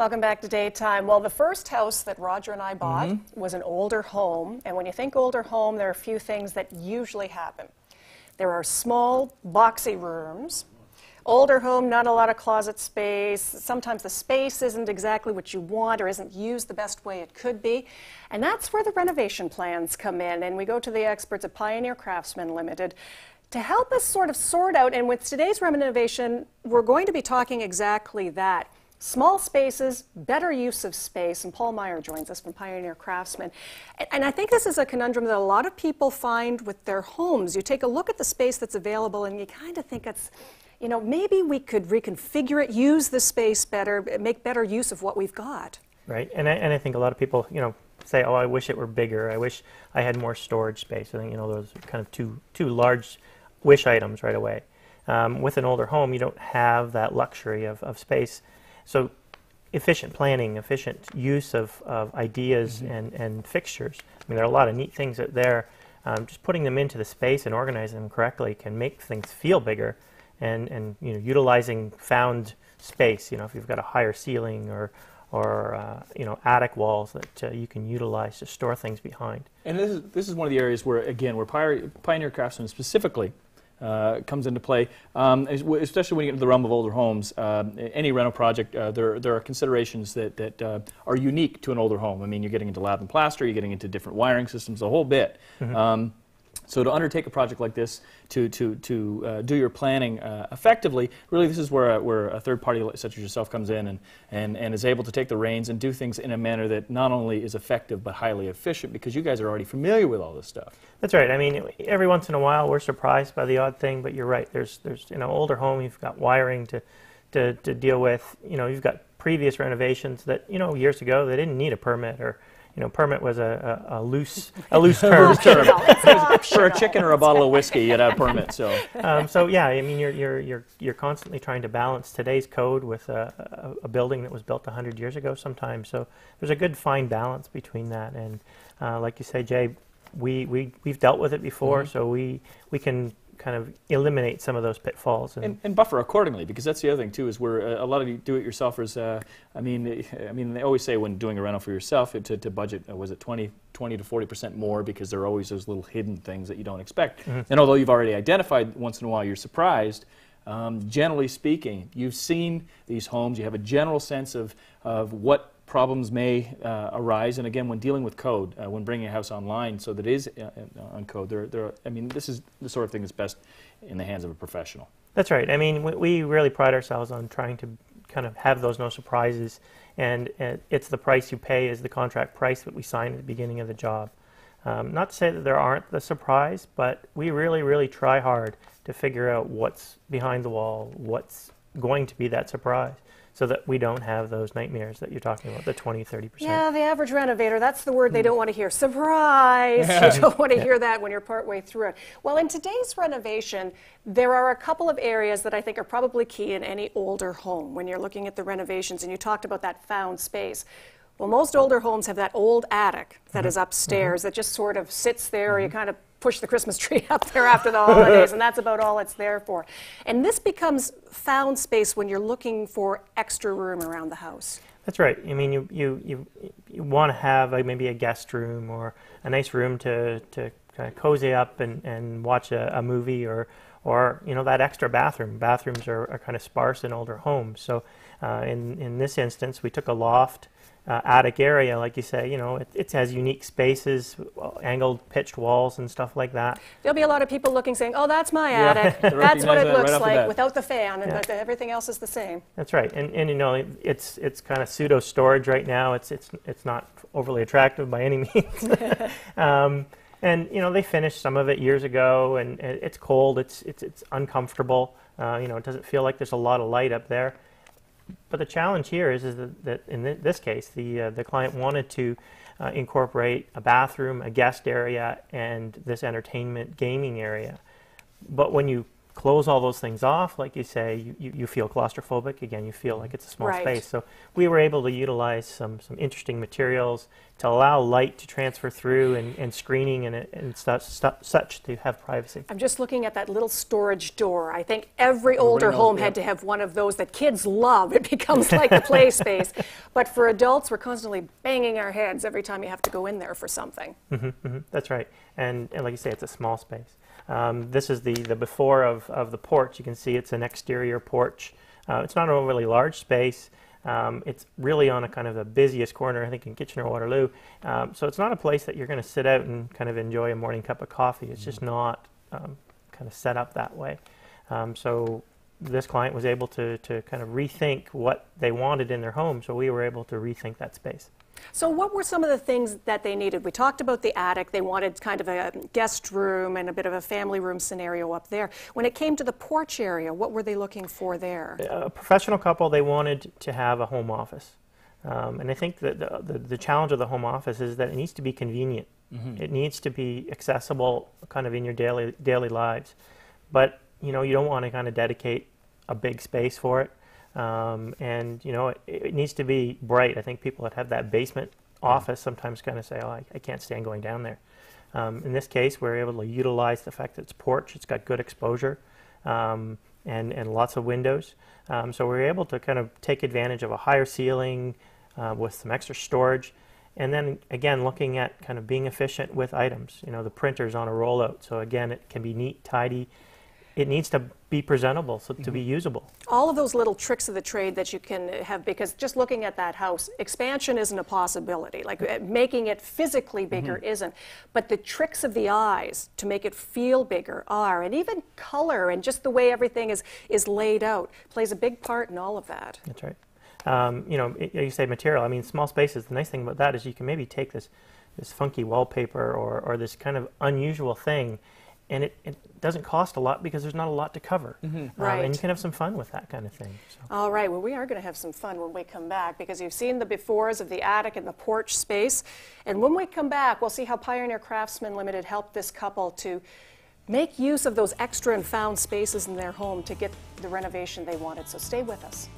Welcome back to Daytime. Well, the first house that Roger and I bought was an older home, and when you think older home, there are a few things that usually happen. There are small, boxy rooms. Older home, not a lot of closet space. Sometimes the space isn't exactly what you want or isn't used the best way it could be. And that's where the renovation plans come in. And we go to the experts at Pioneer Craftsmen Limited to help us sort of sort out. And with today's renovation, we're going to be talking exactly that. Small spaces, better use of space, and Paul Meier joins us from Pioneer Craftsmen. And I think this is a conundrum that a lot of people find with their homes. You take a look at the space that's available and you kind of think it's, you know, maybe we could reconfigure it, use the space better, make better use of what we've got. Right, and I think a lot of people, you know, say, oh, I wish it were bigger, I wish I had more storage space. I think, you know, those are kind of two large wish items right away. With an older home, you don't have that luxury of space. So efficient planning, efficient use of ideas and fixtures. I mean, there are a lot of neat things out there. Just putting them into the space and organizing them correctly can make things feel bigger. And you know, utilizing found space. You know, if you've got a higher ceiling or you know, attic walls that you can utilize to store things behind. And this is one of the areas where, again, where Pioneer Craftsmen specifically comes into play, especially when you get into the realm of older homes. Any rental project, there are considerations that are unique to an older home. I mean, you're getting into lath and plaster, you're getting into different wiring systems, a whole bit. So to undertake a project like this, to do your planning effectively, really this is where a third party such as yourself comes in and is able to take the reins and do things in a manner that not only is effective but highly efficient, because you guys are already familiar with all this stuff. That's right. I mean, every once in a while we're surprised by the odd thing, but you're right. There's in an older home, you've got wiring to deal with. You know, you've got previous renovations that, you know, years ago they didn't need a permit, or you know, permit was a loose term. For a chicken or a bottle of whiskey, you'd have a permit. So, so yeah, I mean, you're constantly trying to balance today's code with a building that was built 100 years ago sometimes. So there's a good fine balance between that. And like you say, Jay, we've dealt with it before, so we can kind of eliminate some of those pitfalls and buffer accordingly, because that's the other thing too, is where a lot of you do-it-yourselfers. I mean, they always say when doing a rental for yourself to budget, was it 20 to 40% more, because there are always those little hidden things that you don't expect. And although you've already identified once in a while, you're surprised. Generally speaking, you've seen these homes, you have a general sense of what problems may arise, and again, when dealing with code, when bringing a house online so that it is on code, I mean, this is the sort of thing that's best in the hands of a professional. That's right. I mean, we really pride ourselves on trying to kind of have those no surprises, and it's the price you pay is the contract price that we sign at the beginning of the job. Not to say that there aren't the surprise, but we really try hard to figure out what's behind the wall, what's going to be that surprise, so that we don't have those nightmares that you're talking about, the 20–30%. Yeah, the average renovator, that's the word they don't want to hear. Surprise! You don't want to hear that when you're partway through it. Well, in today's renovation, there are a couple of areas that I think are probably key in any older home when you're looking at the renovations, and you talked about that found space. Well, most older homes have that old attic that is upstairs that just sort of sits there, or you kind of push the Christmas tree up there after the holidays, and that's about all it's there for. And this becomes found space when you're looking for extra room around the house. That's right. I mean, you want to have maybe a guest room or a nice room to kind of cozy up and watch a movie, or you know, that extra bathroom. Bathrooms are kind of sparse in older homes. So in this instance, we took a loft, attic area, like you say. You know, it has unique spaces, angled pitched walls and stuff like that. There'll be a lot of people looking, saying, oh, that's my attic. That's what it looks like without the fan, and but everything else is the same. That's right. And you know, it's kind of pseudo storage right now. It's not overly attractive by any means. And you know, they finished some of it years ago, and it's cold, it's uncomfortable. You know, it doesn't feel like there's a lot of light up there. But the challenge here is that in this case, the client wanted to incorporate a bathroom, a guest area, and this entertainment gaming area. But when you close all those things off, like you say, you feel claustrophobic. Again, you feel like it's a small Right. space. So we were able to utilize some interesting materials to allow light to transfer through and screening and such to have privacy. I'm just looking at that little storage door. I think every older knows, home yeah. had to have one of those that kids love. It becomes like the play space. But for adults, we're constantly banging our heads every time you have to go in there for something. That's right. And like you say, it's a small space. This is the before of the porch. You can see it's an exterior porch. It's not a really large space. It's really on a kind of the busiest corner, I think, in Kitchener-Waterloo. So it's not a place that you're going to sit out and kind of enjoy a morning cup of coffee. It's just not kind of set up that way. So this client was able to kind of rethink what they wanted in their home. So we were able to rethink that space. So what were some of the things that they needed? We talked about the attic. They wanted kind of a guest room and a bit of a family room scenario up there. When it came to the porch area, what were they looking for there? A professional couple, they wanted to have a home office. And I think that the challenge of the home office is that it needs to be convenient. It needs to be accessible kind of in your daily lives. But, you know, you don't want to kind of dedicate a big space for it. And, you know, it needs to be bright. I think people that have that basement office sometimes kind of say, oh, I can't stand going down there. In this case, we're able to utilize the fact that it's porch, it's got good exposure, and lots of windows. So we're able to kind of take advantage of a higher ceiling with some extra storage. And then, again, looking at kind of being efficient with items. You know, the printer's on a rollout, so again, it can be neat, tidy. It needs to be presentable, so to be usable. All of those little tricks of the trade that you can have, because just looking at that house, expansion isn't a possibility. Like making it physically bigger isn't. But the tricks of the eyes to make it feel bigger are, and even color and just the way everything is laid out plays a big part in all of that. That's right. You know, you say material. I mean, small spaces. The nice thing about that is you can maybe take this funky wallpaper or this kind of unusual thing, and it doesn't cost a lot because there's not a lot to cover. Right. And you can have some fun with that kind of thing. So. All right, well, we are going to have some fun when we come back because you've seen the befores of the attic and the porch space. And when we come back, we'll see how Pioneer Craftsman Limited helped this couple to make use of those extra and found spaces in their home to get the renovation they wanted. So stay with us.